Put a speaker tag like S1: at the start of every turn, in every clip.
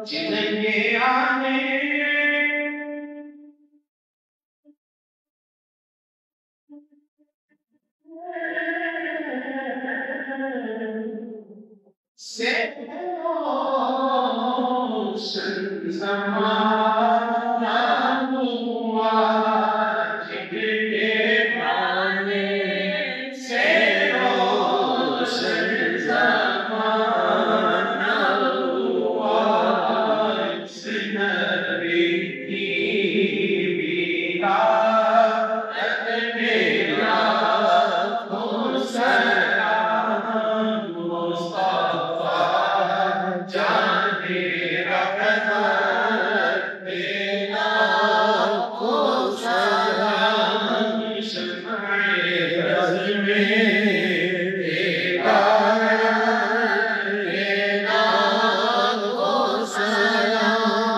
S1: जिनके आने से रोशन ज़माना हुआ, जिनके आने से रोशन ज़माना हुआ, इस नबी की विलादत में लाखों सलाम, मुस्तफा जाने रहमत में लाखों सलाम, शम्ए बज़्म में हिदायत में लाखों सलाम,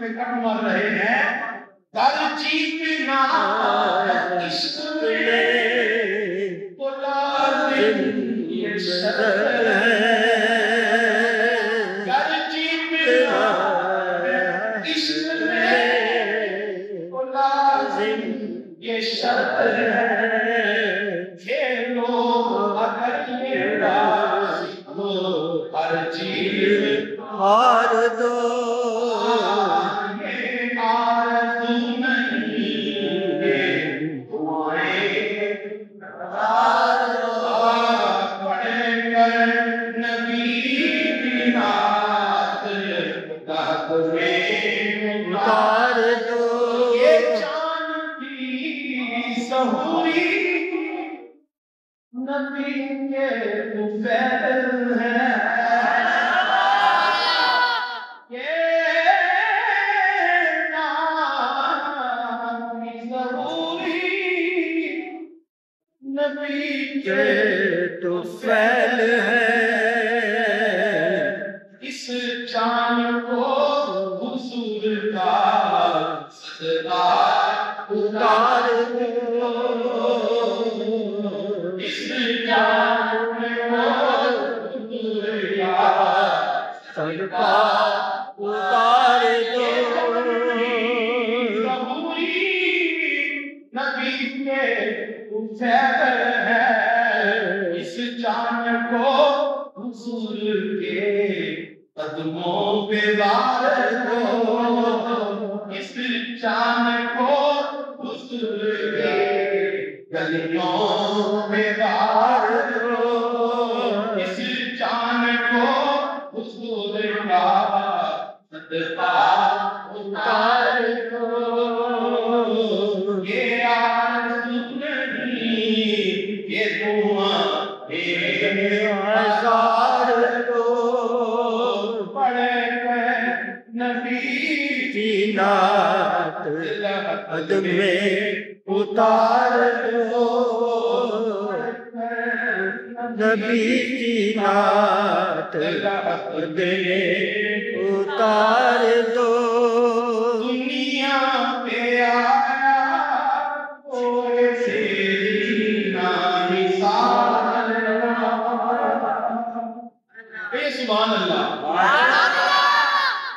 S1: पे कट मर रहे हैं। कर जीतना इश्क में तो लाजिम ये शर्त है। कर जीतना इश्क में तो लाजिम ये शर्त है। खेलो अगर ये राज़ी हो हर चीज़ हार दो। ये आरज़ू नहीं है दुआएं हार दो। पढ़कर नबी की नात तहत में उतार दो। ये चांद की सहूरी नबी के तुफैल है। ये नाम ज़रूरी नबी के तुफैल है। इस चांद को हुजूर का सदका उतार दो। इस चांद को हुजूर का सदका उतार दो। ज़रूरी नबी के तुफैल है। इस चांद को हुजूर के कदमों पे वार दो। इस चांद को हुजूर के गलियों में वार दो। इस चांद को हुजूर का सदका उतार दो। ये आरज़ू नहीं ये दुआ हजार दो। पढ़कर नबी की नात लहद में उतार दो। नबी की नात लहद में उतार दो। दुनिया पे आया कोई सीना मिसाल। सुभान अल्लाह।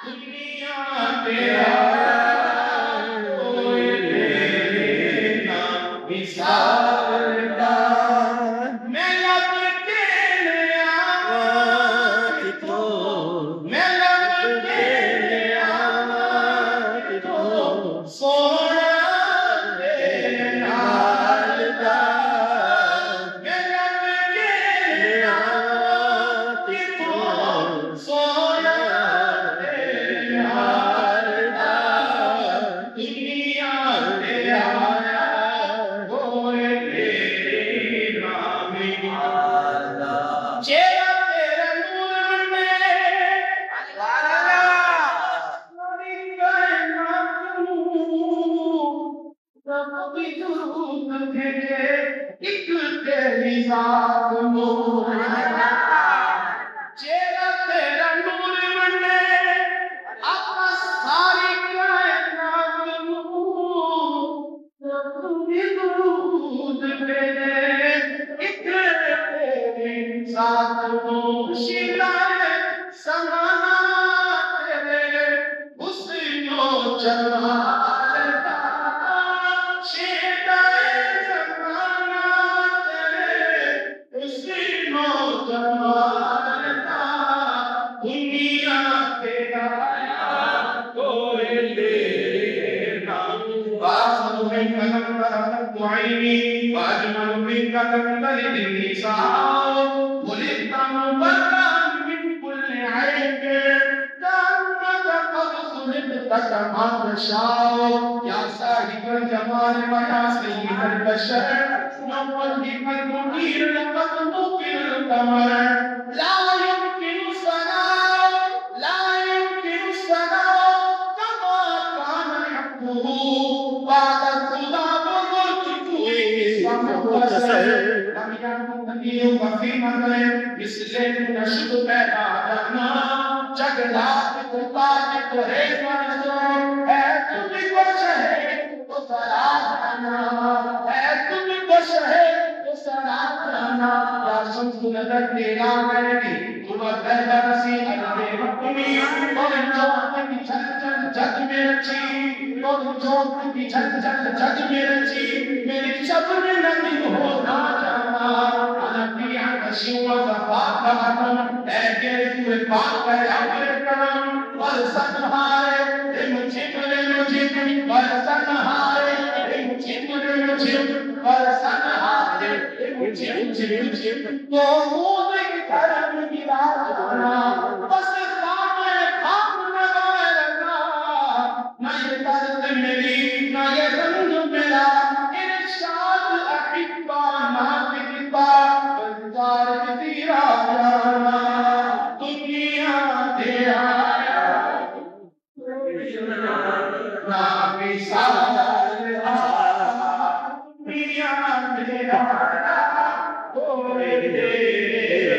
S1: दुनिया पे आया कोई सीना मिसाल। मैं लब तेरे आवाज़ तो मैं लब तेरे आवाज़ तो सोना तेरे नाल दा। मैं लब तेरे आवाज़ तो सोना तेरे नाल दा। दुनिया पे आया कोई तेरे नाम आला। चेहरा तेरा नूर में नबी कायनात रब की दुरूद भेजे एक तेरी ज़ात नूर। चेहरा तेरा नूर में आका सारी कायनात रब की दुरूद भेजे एक तेरी ज़ात नूर। शिलाए समाना तेरे हुस्नो जमाल दा। शिलाए समाना तेरे हुस्नो जमाल दा। दुनिया पे आया कोई तेरे नाम। वासनु में कलम करत मुआइनी वाजमल में कलम कलिद निसाओ। बुलिता मुबर्रअन मिन कुल्ली ऐब कअन्नका क़द ख़ुलिक़ता कमा तशाओ। या साहिबल जमाल व या सय्यिदल बशर नव्वहिकल मुनीर लक़द मुकिल कमर। ला युमकिनु सनाओ ला युमकिनु सनाओ कमा कान हक़्क़ुहु बाद खुदा बुज़ुर्ग मुख्तसर। हम यक़ूनी वफ़ी मज़ले इससे नशद पैदा करना। जगला तो ताज तो है नजर तेरा करनी तुम दर्द सी अल्लाह मखनी और जो की छल छल जग में रची और जो की छल छल जग में रची मेरी शब्द नबी हो ना जाना अनबी अशिवा ज़फात खत्म ऐ के तू पाक है मेरे करम और सनहारे मुझे बरसन हारे मुझे बरसन हारे मुझे तो मुझे करम गिराना बस सामने खाक लगाए रखना ना ये दर्द मेरी ना ये रंग मेरा इरशाद अहिब्बा ना बिता बंजार तेरा जाना दुनिया तेरा ना विशाल दुनिया तेरा कोई देना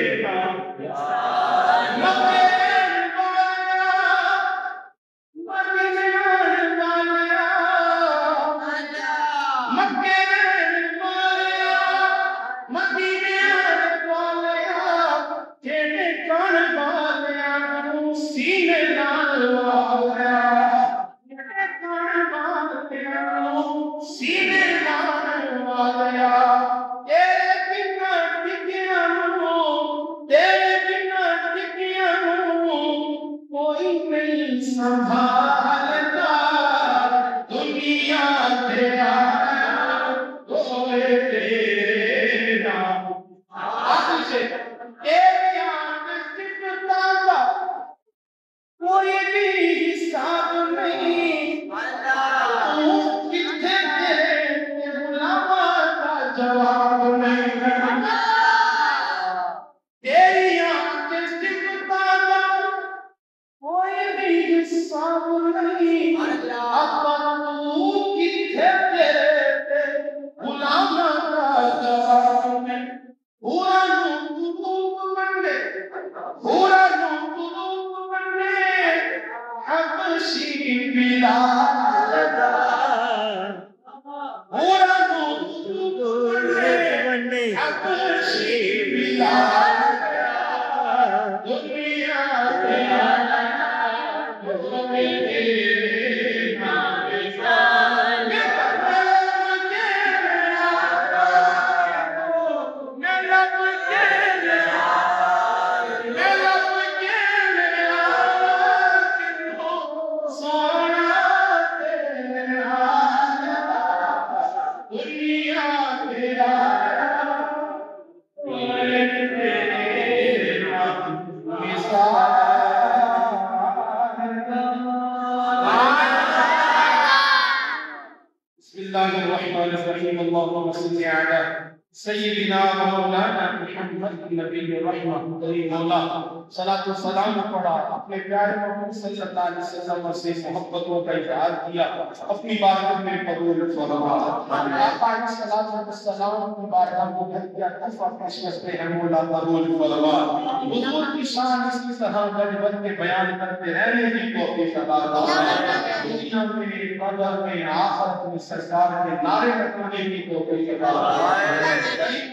S1: संभालता दुनिया तेरा कोई तेरा आखिर से एक याद सिकता का कोई भी हिसाब नहीं तू कितने तेरे गुलामा का जवाब नहीं तेरी याद सिकता का कोई भी हिसाब नहीं अब तू कितने तेरे गुलामा का जवाब नहीं पूरा रूप बने पूरा रूप बने हबशी बिलाल पूरा रूप बने हबशी बिलाल दुनिया तेरा बिस्मिल्लाहिर्रहमानिर्रहीम अल्लाहुम्मा सल्लि अला सय्यिदिना व मौलाना मुहम्मद नबी रहमत मौला सलातो सलाम पढ़ा अपने प्यारे मोहम्मद सल्लल्लाहु अलैहि वसल्लम से मोहब्बतों का इजहार किया अपनी बारगाह में कबूल फरमाया आका की सलात व सलाम अपनी बारगाह में घर किया तफा पेशकश पे है मौला कबूल फरमा हुजूर की शान इसी तरह गजबत के बयान करते रहने की तौफीक अता फरमा दुनिया में कब्र में आखिरत में सरकार के नारे रखने की तौफीक अता फरमा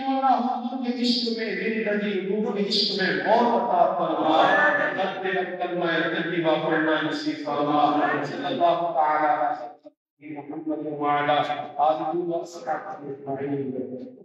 S1: मौला हुजूर के इश्क में जिंदगी रूह के इश्क में मौत अता फरमा रब्बे कलमा तय्यबा पढ़ना नसीब फरमा सल्लल्लाहु तआला अलैहि मुहम्मद व अला आलिहि व सहाबिहि अजमईन।